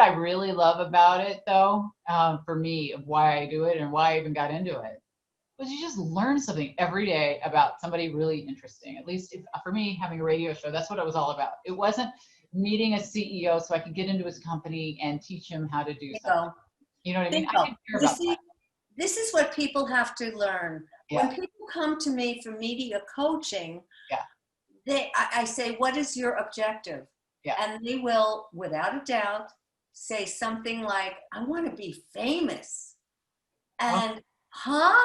what I really love about it, though, for me, of why I do it and why I even got into it, was you just learn something every day about somebody really interesting. At least for me, having a radio show, that's what it was all about. It wasn't meeting a CEO so I could get into his company and teach him how to do something. Bingo. You know what I mean? I Bingo. didn't care You about see, that. this is what people have to learn. Yeah. When people come to me for media coaching, Yeah. I say, what is your objective? Yeah. And they will, without a doubt, say something like, I want to be famous. And, Yeah.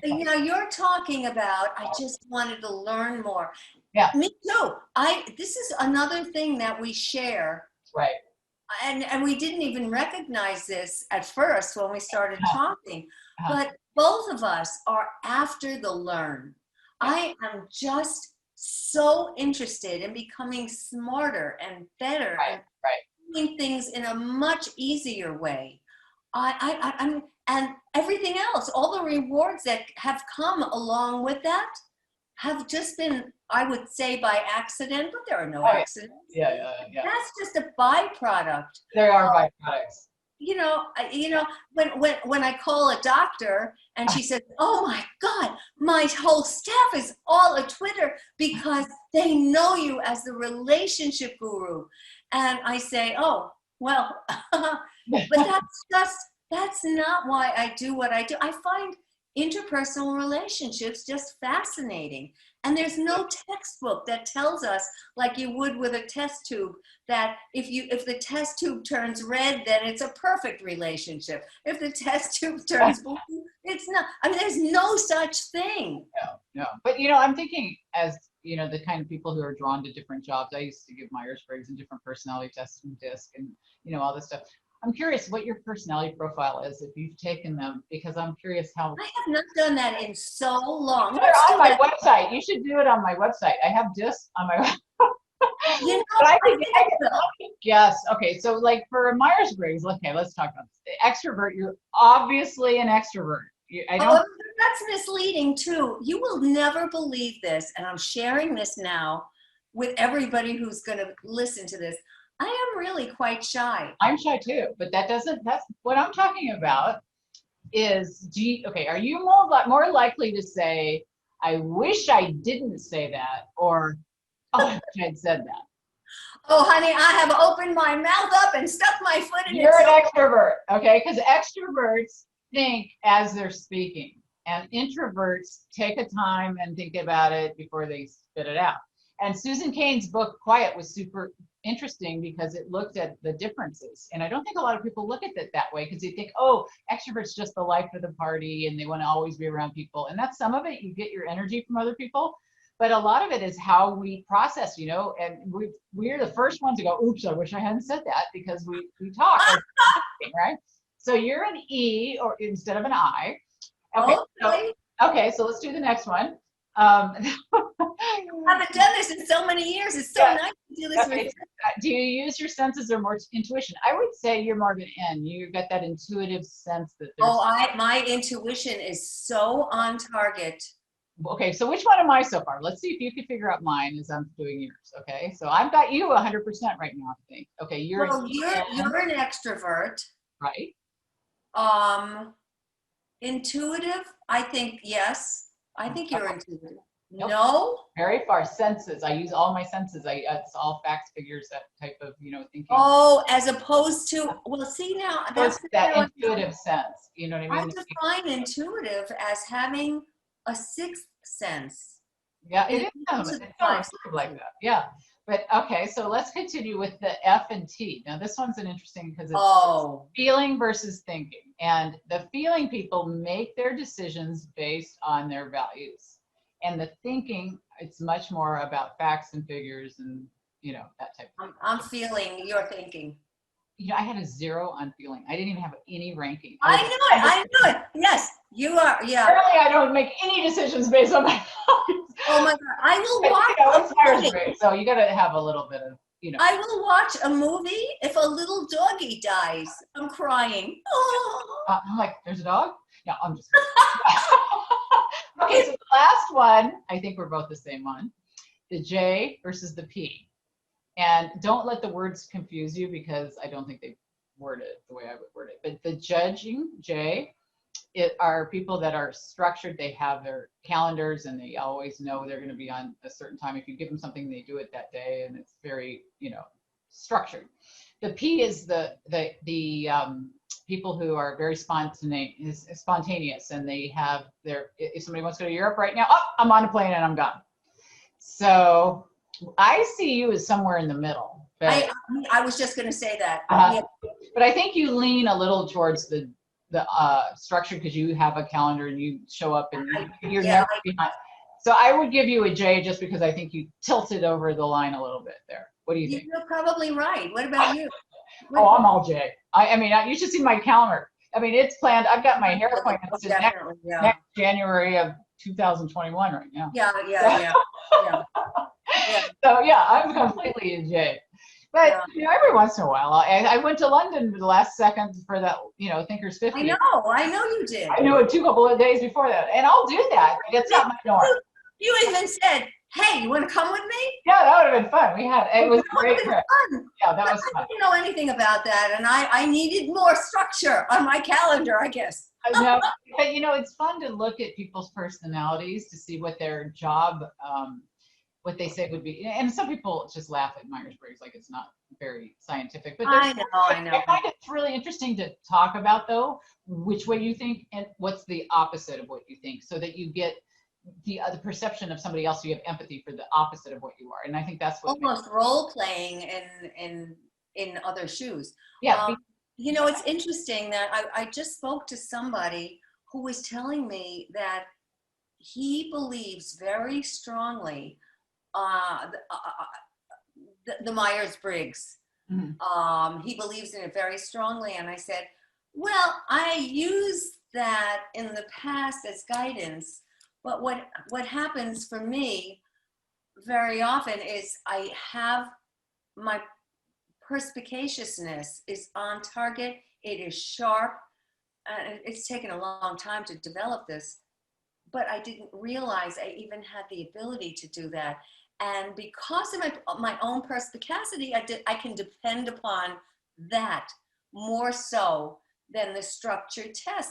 you know, you're talking about, I just wanted to learn more. Yeah. Me too. This is another thing that we share. Right. And we didn't even recognize this at first when we started talking, Uh-huh. but both of us are after the learn. Yeah. I am just so interested in becoming smarter and better and doing things in a much easier way. I'm and everything else, all the rewards that have come along with that have just been, I would say, by accident, but there are no accidents. Yeah. That's just a byproduct. There are byproducts. You know, when I call a doctor and she says, "Oh my God, my whole staff is all a Twitter because they know you as the relationship guru," and I say, "Oh, well," but that's not why I do what I do. I find interpersonal relationships just fascinating. And there's no textbook that tells us, like you would with a test tube, that if the test tube turns red, then it's a perfect relationship. If the test tube turns blue, it's not. I mean, there's no such thing. No. But, you know, I'm thinking as, you know, the kind of people who are drawn to different jobs. I used to give Myers Briggs and different personality tests and DISC and, you know, all this stuff. I'm curious what your personality profile is if you've taken them, because I'm curious how. I have not done that in so long. They're on my website. You should do it on my website. I have DISC on my website. You know, I think yes. Okay. So like for Myers Briggs, okay, let's talk about this. The extrovert, you're obviously an extrovert. That's misleading too. You will never believe this, and I'm sharing this now with everybody who's going to listen to this. I am really quite shy. I'm shy too, but that's what I'm talking about is, okay, are you more likely to say, I wish I didn't say that, or, oh, I wish I'd said that? Oh, honey, I have opened my mouth up and stuck my foot in it. You're an extrovert, okay? Because extroverts think as they're speaking, and introverts take a time and think about it before they spit it out. And Susan Cain's book, Quiet, was super interesting because it looked at the differences. And I don't think a lot of people look at it that way because they think, oh, extroverts just the life of the party and they want to always be around people. And that's some of it. You get your energy from other people. But a lot of it is how we process, you know, and we're the first ones to go, oops, I wish I hadn't said that, because we talk, right? So you're an E or instead of an I. Okay, so let's do the next one. I haven't done this in so many years. It's so nice to do this with you. Do you use your senses or more intuition? I would say you're more of an N. You got that intuitive sense that there's... my intuition is so on target. Okay, so which one am I so far? Let's see if you can figure out mine as I'm doing yours. Okay, so I've got you 100% right now, I think. Okay, you're an extrovert. Right. Intuitive, I think, yes. I think you're intuitive. Nope. No? Very far. Senses. I use all my senses. It's all facts, figures, that type of, you know, thinking. Oh, as opposed to, well, see now. That's that intuitive sense. You know what I mean? I define intuitive as having a sixth sense. Yeah, it is. It's sort of like that. Yeah. But okay, so let's continue with the F and T. Now this one's an interesting because it's feeling versus thinking. And the feeling people make their decisions based on their values. And the thinking, it's much more about facts and figures and, you know, that type of thing. I'm feeling, you're thinking. You know, I had a 0 on feeling. I didn't even have any ranking. I knew it. Yes, you are. Yeah. Apparently, I don't make any decisions based on my values. Oh my God. I will watch. You know, it's Myers Briggs, so you got to have a little bit of, you know. I will watch a movie if a little doggy dies. I'm crying. I'm like, there's a dog? No, I'm just Okay, so the last one, I think we're both the same one. The J versus the P. And don't let the words confuse you, because I don't think they word it the way I would word it. But the judging, J, it are people that are structured. They have their calendars and they always know they're going to be on a certain time. If you give them something, they do it that day, and it's very, structured. The P is the people who are very spontaneous, and they have their, if somebody wants to go to Europe right now, oh, I'm on a plane and I'm gone. So I see you as somewhere in the middle. But I was just going to say that. yeah. But I think you lean a little towards the structure, because you have a calendar and you show up and you're never behind. So I would give you a J, just because I think you tilted over the line a little bit there. What do you think? You're probably right. What about you? Oh, I'm all J. I mean, you should see my calendar. I mean, it's planned. I've got my hair appointments next January of 2021 right now. Yeah. So yeah, I'm completely a J. But every once in a while, I went to London the last second for that, Thinkers 50. I know you did. I knew it 2 couple of days before that, and I'll do that. It's not my norm. You even said, "Hey, you want to come with me?" Yeah, that would have been fun. It was a great trip. Yeah, that was fun. I didn't know anything about that, and I needed more structure on my calendar, I guess. I know, but it's fun to look at people's personalities to see what their job, what they say would be. And some people just laugh at Myers-Briggs like it's not very scientific. But I know. I find it's really interesting to talk about, though, which way you think and what's the opposite of what you think, so that you get the perception of somebody else. So you have empathy for the opposite of what you are. And I think that's what almost role playing in other shoes. Yeah. It's interesting that I just spoke to somebody who was telling me that he believes very strongly the Myers-Briggs. Mm-hmm. He believes in it very strongly. And I said, well, I used that in the past as guidance. But what happens for me very often is I have my perspicaciousness is on target. It is sharp. It's taken a long time to develop this, but I didn't realize I even had the ability to do that. And because of my own perspicacity, I can depend upon that more so than the structured test.